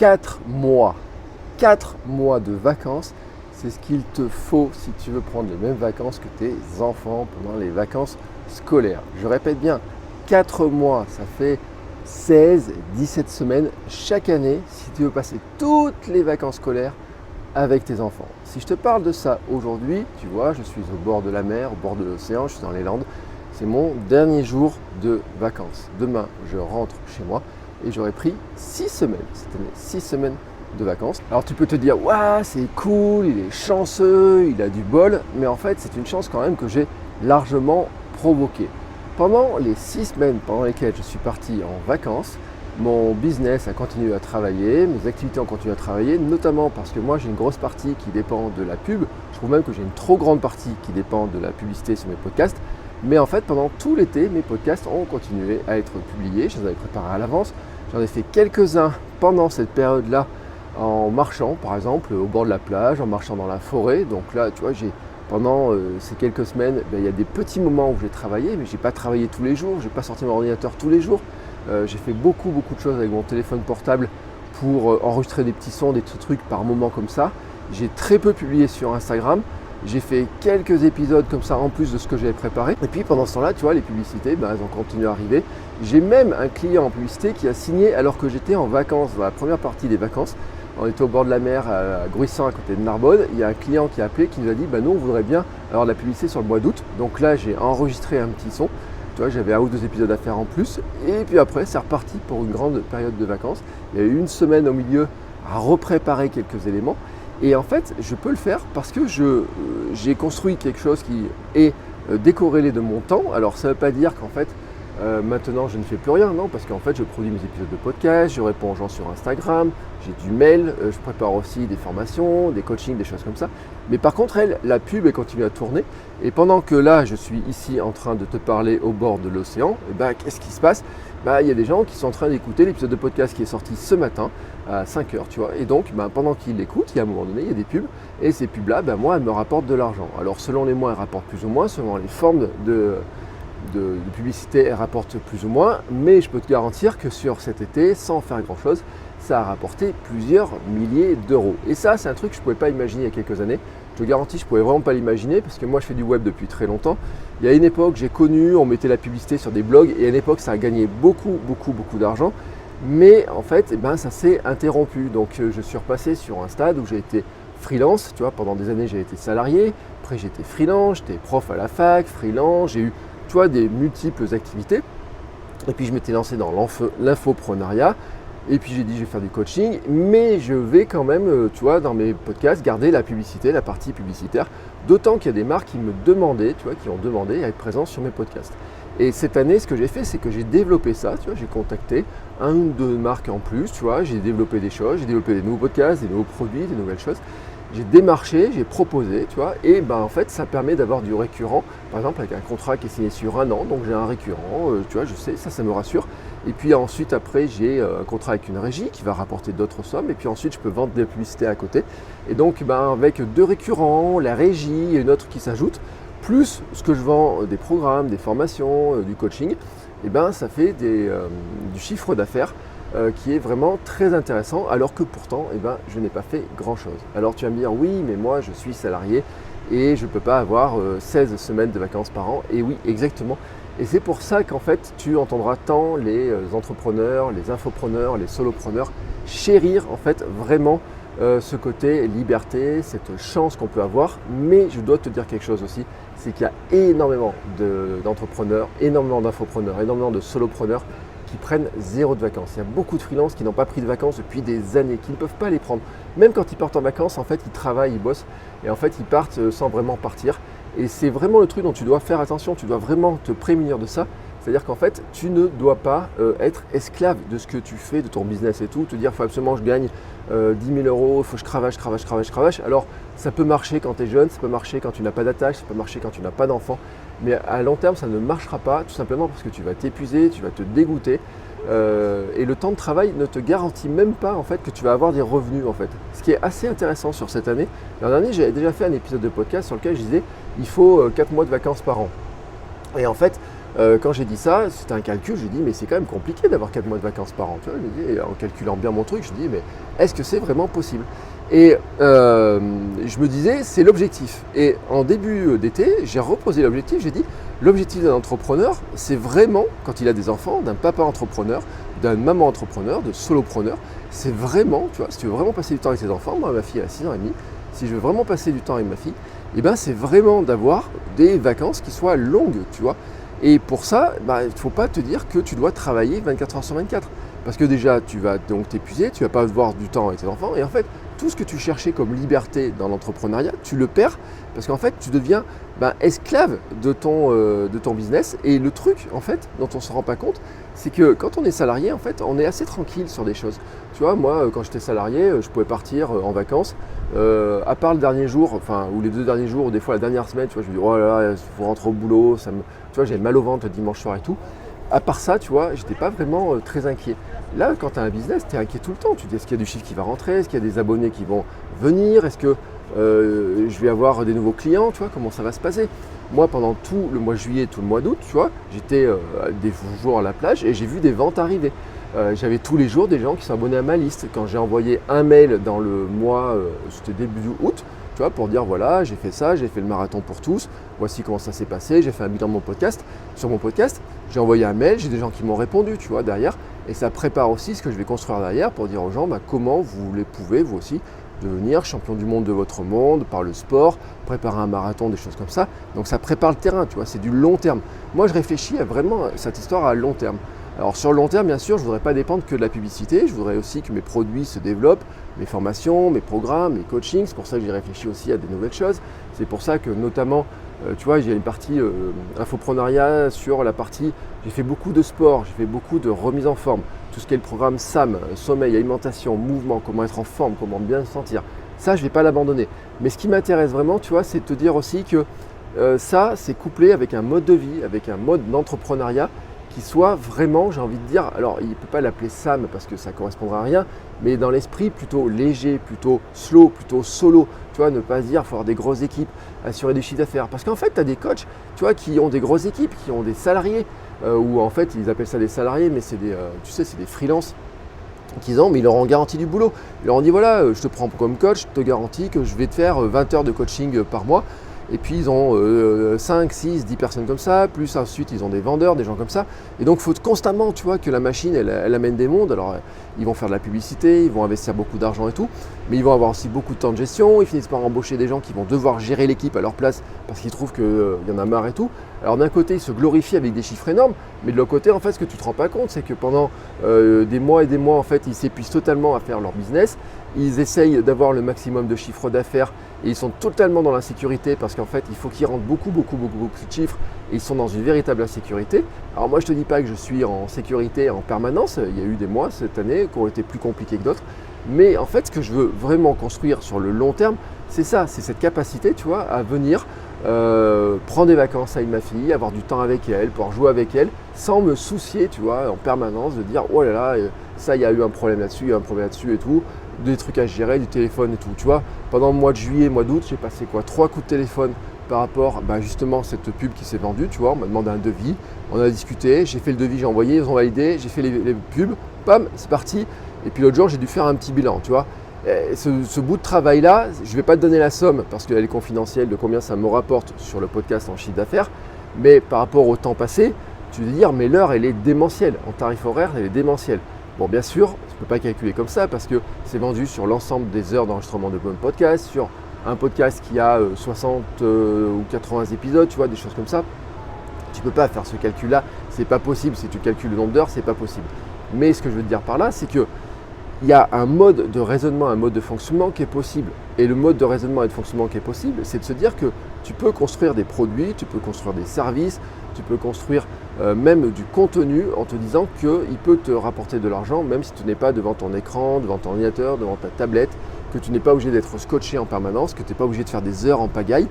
4 mois. 4 mois de vacances, c'est ce qu'il te faut si tu veux prendre les mêmes vacances que tes enfants pendant les vacances scolaires. Je répète bien, 4 mois, ça fait 16-17 semaines chaque année si tu veux passer toutes les vacances scolaires avec tes enfants. Si je te parle de ça aujourd'hui, tu vois, je suis au bord de la mer, au bord de l'océan, je suis dans les Landes. C'est mon dernier jour de vacances. Demain, je rentre chez moi et j'aurai pris 6 semaines, cette année, 6 semaines de vacances. Alors tu peux te dire, waouh, c'est cool, il est chanceux, il a du bol, mais en fait, c'est une chance quand même que j'ai largement provoquée. Pendant les 6 semaines pendant lesquelles je suis parti en vacances, mon business a continué à travailler, mes activités ont continué à travailler, notamment parce que moi j'ai une grosse partie qui dépend de la pub. Je trouve même que j'ai une trop grande partie qui dépend de la publicité sur mes podcasts. Mais en fait, pendant tout l'été, mes podcasts ont continué à être publiés. Je les avais préparés à l'avance. J'en ai fait quelques-uns pendant cette période-là en marchant, par exemple, au bord de la plage, en marchant dans la forêt. Donc là, tu vois, pendant ces quelques semaines, il y a des petits moments où j'ai travaillé, mais je n'ai pas travaillé tous les jours, je n'ai pas sorti mon ordinateur tous les jours. J'ai fait beaucoup de choses avec mon téléphone portable pour enregistrer des petits sons, des petits trucs par moment comme ça. J'ai très peu publié sur Instagram. J'ai fait quelques épisodes comme ça en plus de ce que j'avais préparé. Et puis pendant ce temps-là, tu vois, les publicités, elles ont continué à arriver. J'ai même un client en publicité qui a signé alors que j'étais en vacances, dans la première partie des vacances. On était au bord de la mer à Gruissan, à côté de Narbonne. Il y a un client qui a appelé, qui nous a dit nous on voudrait bien avoir de la publicité sur le mois d'août. Donc là, j'ai enregistré un petit son. Tu vois, j'avais 1 ou 2 épisodes à faire en plus. Et puis après, c'est reparti pour une grande période de vacances. Il y a eu 1 semaine au milieu à repréparer quelques éléments. Et en fait, je peux le faire parce que j'ai construit quelque chose qui est décorrélé de mon temps. Alors, ça ne veut pas dire qu'en fait, maintenant, je ne fais plus rien, non, parce qu'en fait, je produis mes épisodes de podcast, je réponds aux gens sur Instagram, j'ai du mail, je prépare aussi des formations, des coachings, des choses comme ça. Mais par contre, la pub, elle continue à tourner. Et pendant que là, je suis ici en train de te parler au bord de l'océan, qu'est-ce qui se passe ? Il y a des gens qui sont en train d'écouter l'épisode de podcast qui est sorti ce matin à 5h, tu vois. Et donc, pendant qu'ils l'écoutent, il y a un moment donné, il y a des pubs. Et ces pubs-là, moi, elles me rapportent de l'argent. Alors, selon les mois, elles rapportent plus ou moins, selon les formes de publicité, elles rapportent plus ou moins. Mais je peux te garantir que sur cet été, sans faire grand-chose, ça a rapporté plusieurs milliers d'euros. Et ça, c'est un truc que je ne pouvais pas imaginer il y a quelques années. Je te garantis, je ne pouvais vraiment pas l'imaginer parce que moi, je fais du web depuis très longtemps. Il y a une époque, j'ai connu, on mettait la publicité sur des blogs et à une époque, ça a gagné beaucoup d'argent. Mais en fait, ça s'est interrompu. Donc, je suis repassé sur un stade où j'ai été freelance. Tu vois, pendant des années, j'ai été salarié. Après, j'étais freelance, j'étais prof à la fac, freelance. J'ai eu, tu vois, des multiples activités. Et puis, je m'étais lancé dans l'infoprenariat. Et puis j'ai dit je vais faire du coaching, mais je vais quand même, tu vois, dans mes podcasts, garder la publicité, la partie publicitaire. D'autant qu'il y a des marques qui me demandaient, tu vois, qui ont demandé à être présents sur mes podcasts. Et cette année, ce que j'ai fait, c'est que j'ai développé ça, tu vois, j'ai contacté 1 ou 2 marques en plus, tu vois, j'ai développé des choses, j'ai développé des nouveaux podcasts, des nouveaux produits, des nouvelles choses. J'ai démarché, j'ai proposé, tu vois, et en fait, ça permet d'avoir du récurrent, par exemple avec un contrat qui est signé sur 1 an, donc j'ai un récurrent, tu vois, je sais, ça me rassure. Et puis ensuite, après, j'ai un contrat avec une régie qui va rapporter d'autres sommes, et puis ensuite, je peux vendre des publicités à côté. Et donc, avec 2 récurrents, la régie et une autre qui s'ajoute, plus ce que je vends, des programmes, des formations, du coaching, ça fait du chiffre d'affaires qui est vraiment très intéressant, alors que pourtant, je n'ai pas fait grand-chose. Alors tu vas me dire, oui, mais moi, je suis salarié et je ne peux pas avoir 16 semaines de vacances par an. Et oui, exactement. Et c'est pour ça qu'en fait, tu entendras tant les entrepreneurs, les infopreneurs, les solopreneurs chérir en fait vraiment ce côté liberté, cette chance qu'on peut avoir. Mais je dois te dire quelque chose aussi, c'est qu'il y a énormément d'entrepreneurs, énormément d'infopreneurs, énormément de solopreneurs qui prennent 0 de vacances. Il y a beaucoup de freelances qui n'ont pas pris de vacances depuis des années, qui ne peuvent pas les prendre. Même quand ils partent en vacances, en fait, ils travaillent, ils bossent et en fait, ils partent sans vraiment partir. Et c'est vraiment le truc dont tu dois faire attention, tu dois vraiment te prémunir de ça. C'est-à-dire qu'en fait, tu ne dois pas être esclave de ce que tu fais, de ton business et tout, te dire il faut absolument que je gagne 10 000 euros, il faut que je cravache. Alors, ça peut marcher quand tu es jeune, ça peut marcher quand tu n'as pas d'attache, ça peut marcher quand tu n'as pas d'enfant, mais à long terme, ça ne marchera pas, tout simplement parce que tu vas t'épuiser, tu vas te dégoûter. Et le temps de travail ne te garantit même pas en fait que tu vas avoir des revenus en fait. Ce qui est assez intéressant sur cette année. L'an dernier, j'avais déjà fait un épisode de podcast sur lequel je disais il faut 4 mois de vacances par an. Et en fait, quand j'ai dit ça, c'était un calcul, j'ai dit mais c'est quand même compliqué d'avoir 4 mois de vacances par an. Tu vois, je me dis, en calculant bien mon truc, je dis mais est-ce que c'est vraiment possible? Et je me disais c'est l'objectif. Et en début d'été, j'ai reposé l'objectif, j'ai dit l'objectif d'un entrepreneur, c'est vraiment, quand il a des enfants, d'un papa entrepreneur, d'un maman entrepreneur, de solopreneur, c'est vraiment, tu vois, si tu veux vraiment passer du temps avec tes enfants, moi ma fille elle a 6 ans et demi, si je veux vraiment passer du temps avec ma fille, et ben c'est vraiment d'avoir des vacances qui soient longues, tu vois. Et pour ça, il ne faut pas te dire que tu dois travailler 24 heures sur 24. Parce que déjà, tu vas donc t'épuiser, tu ne vas pas avoir du temps avec tes enfants. Et en fait, tout ce que tu cherchais comme liberté dans l'entrepreneuriat, tu le perds parce qu'en fait, tu deviens esclave de ton business. Et le truc, en fait, dont on ne se rend pas compte, c'est que quand on est salarié, en fait, on est assez tranquille sur des choses. Tu vois, moi, quand j'étais salarié, je pouvais partir en vacances. À part le dernier jour, ou les 2 derniers jours, ou des fois la dernière semaine, tu vois, je me dis, oh là là, il faut rentrer au boulot, tu vois, j'avais mal au ventre le dimanche soir et tout. À part ça, tu vois, j'étais pas vraiment très inquiet. Là, quand tu as un business, tu es inquiet tout le temps. Tu te dis, est-ce qu'il y a du chiffre qui va rentrer? Est-ce qu'il y a des abonnés qui vont venir? Est-ce que je vais avoir des nouveaux clients? Tu vois, comment ça va se passer? Moi, pendant tout le mois de juillet, tout le mois d'août, tu vois, j'étais des jours à la plage et j'ai vu des ventes arriver. J'avais tous les jours des gens qui sont abonnés à ma liste. Quand j'ai envoyé un mail dans le mois, c'était début août, tu vois, pour dire voilà, j'ai fait ça, j'ai fait le marathon pour tous, voici comment ça s'est passé, j'ai fait un bilan de mon podcast. Sur mon podcast, j'ai envoyé un mail, j'ai des gens qui m'ont répondu, tu vois, derrière. Et ça prépare aussi ce que je vais construire derrière pour dire aux gens comment vous pouvez, vous aussi, devenir champion du monde de votre monde par le sport, préparer un marathon, des choses comme ça. Donc ça prépare le terrain, tu vois, c'est du long terme. Moi, je réfléchis à vraiment cette histoire à long terme. Alors sur le long terme, bien sûr, je ne voudrais pas dépendre que de la publicité, je voudrais aussi que mes produits se développent, mes formations, mes programmes, mes coachings, c'est pour ça que j'ai réfléchi aussi à des nouvelles choses. C'est pour ça que notamment, tu vois, j'ai une partie infoprenariat sur la partie, j'ai fait beaucoup de sport, j'ai fait beaucoup de remise en forme, tout ce qui est le programme SAM, sommeil, alimentation, mouvement, comment être en forme, comment bien se sentir. Ça, je ne vais pas l'abandonner. Mais ce qui m'intéresse vraiment, tu vois, c'est de te dire aussi que ça, c'est couplé avec un mode de vie, avec un mode d'entrepreneuriat qui soit vraiment, j'ai envie de dire, alors il ne peut pas l'appeler SAM parce que ça ne correspondra à rien, mais dans l'esprit plutôt léger, plutôt slow, plutôt solo, tu vois, ne pas se dire il faut avoir des grosses équipes, assurer des chiffres d'affaires. Parce qu'en fait, tu as des coachs, tu vois, qui ont des grosses équipes, qui ont des salariés, ou en fait, ils appellent ça des salariés, mais c'est des, tu sais, c'est des freelances mais ils leur ont garanti du boulot. Ils leur ont dit voilà, je te prends comme coach, je te garantis que je vais te faire 20 heures de coaching par mois. Et puis ils ont 5, 6, 10 personnes comme ça, plus ensuite ils ont des vendeurs, des gens comme ça. Et donc il faut constamment, tu vois, que la machine, elle amène des mondes. Alors ils vont faire de la publicité, ils vont investir beaucoup d'argent et tout, mais ils vont avoir aussi beaucoup de temps de gestion, ils finissent par embaucher des gens qui vont devoir gérer l'équipe à leur place parce qu'ils trouvent qu'il y en a marre et tout. Alors d'un côté, ils se glorifient avec des chiffres énormes, mais de l'autre côté, en fait, ce que tu ne te rends pas compte, c'est que pendant des mois et des mois, en fait, ils s'épuisent totalement à faire leur business. Ils essayent d'avoir le maximum de chiffre d'affaires et ils sont totalement dans l'insécurité parce qu'en fait, il faut qu'ils rentrent beaucoup de chiffres et ils sont dans une véritable insécurité. Alors moi, je ne te dis pas que je suis en sécurité en permanence. Il y a eu des mois cette année qui ont été plus compliqués que d'autres. Mais en fait, ce que je veux vraiment construire sur le long terme, c'est ça, c'est cette capacité, tu vois, à venir prendre des vacances avec ma fille, avoir du temps avec elle, pouvoir jouer avec elle, sans me soucier, tu vois, en permanence de dire oh là là, ça, il y a eu un problème là-dessus, il y a un problème là-dessus et tout, des trucs à gérer, du téléphone et tout, tu vois. Pendant le mois de juillet, mois d'août, j'ai passé 3 coups de téléphone par rapport justement à cette pub qui s'est vendue, tu vois, on m'a demandé un devis, on a discuté, j'ai fait le devis, j'ai envoyé, ils ont validé, j'ai fait les pubs, bam, c'est parti. Et puis l'autre jour, j'ai dû faire un petit bilan, tu vois. Ce bout de travail-là, je ne vais pas te donner la somme parce qu'elle est confidentielle de combien ça me rapporte sur le podcast en chiffre d'affaires, mais par rapport au temps passé, tu veux dire, mais l'heure, elle est démentielle. En tarif horaire, elle est démentielle. Bon, bien sûr, je ne peux pas calculer comme ça parce que c'est vendu sur l'ensemble des heures d'enregistrement de mon podcast, sur un podcast qui a 60 ou 80 épisodes, tu vois, des choses comme ça. Tu ne peux pas faire ce calcul-là, c'est pas possible. Si tu calcules le nombre d'heures, c'est pas possible. Mais ce que je veux te dire par là, c'est que il y a un mode de raisonnement, un mode de fonctionnement qui est possible. Et le mode de raisonnement et de fonctionnement qui est possible, c'est de se dire que tu peux construire des produits, tu peux construire des services, tu peux construire même du contenu en te disant qu'il peut te rapporter de l'argent, même si tu n'es pas devant ton écran, devant ton ordinateur, devant ta tablette, que tu n'es pas obligé d'être scotché en permanence, que tu n'es pas obligé de faire des heures en pagaille.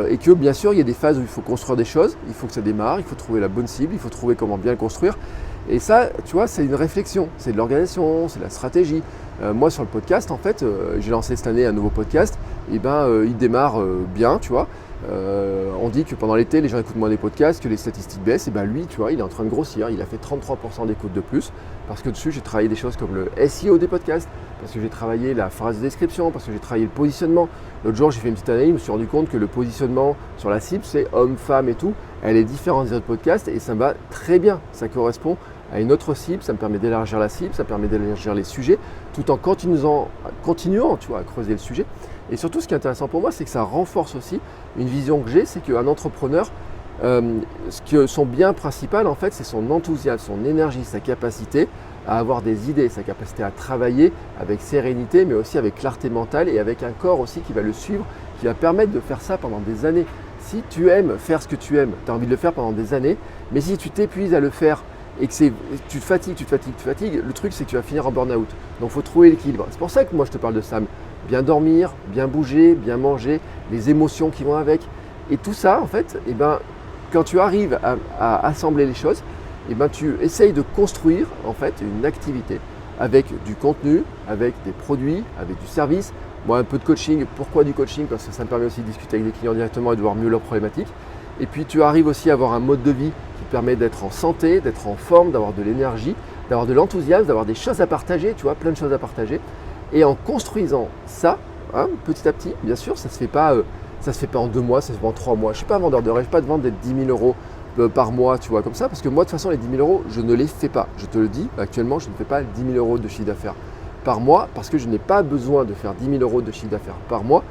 Et que bien sûr, il y a des phases où il faut construire des choses, il faut que ça démarre, il faut trouver la bonne cible, il faut trouver comment bien le construire. Et ça, tu vois, c'est une réflexion, c'est de l'organisation, c'est de la stratégie. Moi, sur le podcast, en fait, j'ai lancé cette année un nouveau podcast. Et il démarre bien, tu vois. On dit que pendant l'été, les gens écoutent moins des podcasts, que les statistiques baissent. Et ben lui, tu vois, il est en train de grossir. Il a fait 33% d'écoute de plus. Parce que dessus, j'ai travaillé des choses comme le SEO des podcasts, parce que j'ai travaillé la phrase de description, parce que j'ai travaillé le positionnement. L'autre jour, j'ai fait une petite analyse, je me suis rendu compte que le positionnement sur la cible, c'est homme, femme et tout. Elle est différente des autres podcasts et ça me va très bien. Ça correspond à une autre cible, ça me permet d'élargir la cible, ça me permet d'élargir les sujets, tout en continuant tu vois, à creuser le sujet. Et surtout, ce qui est intéressant pour moi, c'est que ça renforce aussi une vision que j'ai, c'est qu'un entrepreneur, son bien principal, en fait, c'est son enthousiasme, son énergie, sa capacité à avoir des idées, sa capacité à travailler avec sérénité, mais aussi avec clarté mentale et avec un corps aussi qui va le suivre, qui va permettre de faire ça pendant des années. Si tu aimes faire ce que tu aimes, tu as envie de le faire pendant des années, mais si tu t'épuises à le faire et que tu te fatigues, le truc c'est que tu vas finir en burn-out. Donc il faut trouver l'équilibre. C'est pour ça que moi je te parle de ça. Bien dormir, bien bouger, bien manger, les émotions qui vont avec. Et tout ça, en fait, quand tu arrives à assembler les choses, tu essayes de construire en fait une activité avec du contenu, avec des produits, avec du service. Moi, un peu de coaching. Pourquoi du coaching? Parce que ça me permet aussi de discuter avec des clients directement et de voir mieux leurs problématiques. Et puis, tu arrives aussi à avoir un mode de vie qui te permet d'être en santé, d'être en forme, d'avoir de l'énergie, d'avoir de l'enthousiasme, d'avoir des choses à partager, tu vois, plein de choses à partager. Et en construisant ça, petit à petit, bien sûr, ça ne se fait pas en 2 mois, ça se fait en 3 mois. Je ne suis pas un vendeur de rêve, pas de vendre d'être 10 000 euros par mois, tu vois, comme ça, parce que moi, de toute façon, les 10 000 euros, je ne les fais pas. Je te le dis, actuellement, je ne fais pas 10 000 euros de chiffre d'affaires par mois, parce que je n'ai pas besoin de faire 10 000 euros de chiffre d'affaires par mois.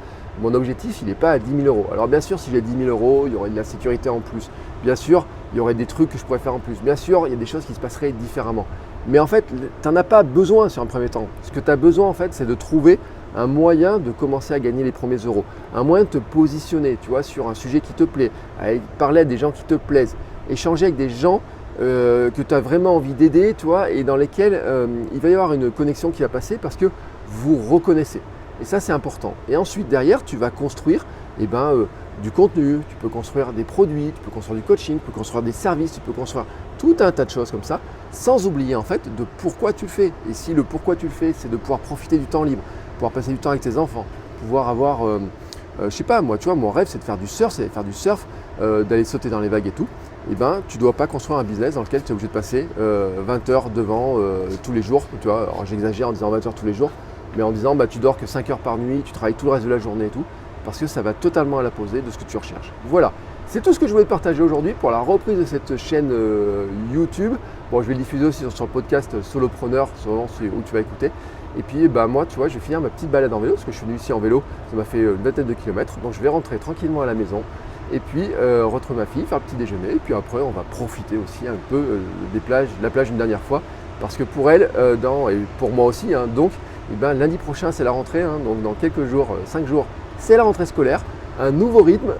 Mon objectif, il n'est pas à 10 000 euros. Alors bien sûr, si j'ai 10 000 euros, il y aurait de la sécurité en plus. Bien sûr, il y aurait des trucs que je pourrais faire en plus. Bien sûr, il y a des choses qui se passeraient différemment. Mais en fait, tu n'en as pas besoin sur un premier temps. Ce que tu as besoin, en fait, c'est de trouver un moyen de commencer à gagner les premiers euros. Un moyen de te positionner, tu vois, sur un sujet qui te plaît, à parler à des gens qui te plaisent, échanger avec des gens que tu as vraiment envie d'aider, tu vois, et dans lesquels il va y avoir une connexion qui va passer parce que vous reconnaissez. Et ça, c'est important. Et ensuite, derrière, tu vas construire du contenu, tu peux construire des produits, tu peux construire du coaching, tu peux construire des services, tu peux construire tout un tas de choses comme ça, sans oublier en fait de pourquoi tu le fais. Et si le pourquoi tu le fais, c'est de pouvoir profiter du temps libre, pouvoir passer du temps avec tes enfants, pouvoir avoir, je sais pas, moi, tu vois, mon rêve, c'est de faire du surf, d'aller sauter dans les vagues et tout. Tu ne dois pas construire un business dans lequel tu es obligé de passer 20 heures devant tous les jours. Tu vois, alors j'exagère en disant 20 heures tous les jours, mais en disant tu dors que 5 heures par nuit, tu travailles tout le reste de la journée et tout, parce que ça va totalement à l'opposé de ce que tu recherches. Voilà, c'est tout ce que je voulais te partager aujourd'hui pour la reprise de cette chaîne YouTube. Bon, je vais le diffuser aussi sur le podcast Solopreneur, selon où tu vas écouter. Et puis moi, tu vois, je vais finir ma petite balade en vélo, parce que je suis venu ici en vélo, ça m'a fait une vingtaine de kilomètres. Donc je vais rentrer tranquillement à la maison. Et puis retrouver ma fille, faire le petit déjeuner, et puis après on va profiter aussi un peu de la plage une dernière fois, parce que pour elle, et pour moi aussi, donc lundi prochain c'est la rentrée, donc dans quelques jours, 5 jours, c'est la rentrée scolaire, un nouveau rythme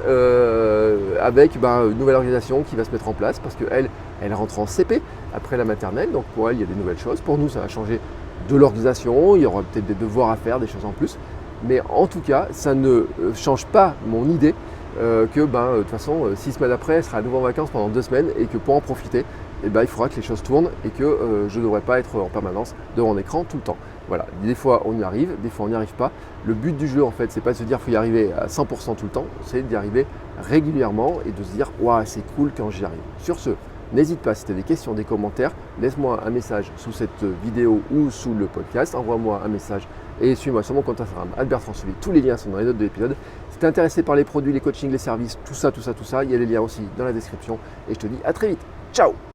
avec une nouvelle organisation qui va se mettre en place, parce qu'elle rentre en CP après la maternelle, donc pour elle il y a des nouvelles choses, pour nous ça va changer de l'organisation, il y aura peut-être des devoirs à faire, des choses en plus, mais en tout cas ça ne change pas mon idée que de toute façon 6 semaines après elle sera à nouveau en vacances pendant 2 semaines et que pour en profiter il faudra que les choses tournent et que je ne devrais pas être en permanence devant un écran tout le temps. Voilà, des fois on y arrive, des fois on n'y arrive pas. Le but du jeu en fait c'est pas de se dire qu'il faut y arriver à 100% tout le temps, c'est d'y arriver régulièrement et de se dire waouh c'est cool quand j'y arrive. Sur ce, n'hésite pas, si tu as des questions, des commentaires, laisse-moi un message sous cette vidéo ou sous le podcast, envoie-moi un message et suis-moi sur mon compte Instagram, Albert François. Tous les liens sont dans les notes de l'épisode. Si tu es intéressé par les produits, les coachings, les services, tout ça, il y a les liens aussi dans la description. Et je te dis à très vite. Ciao!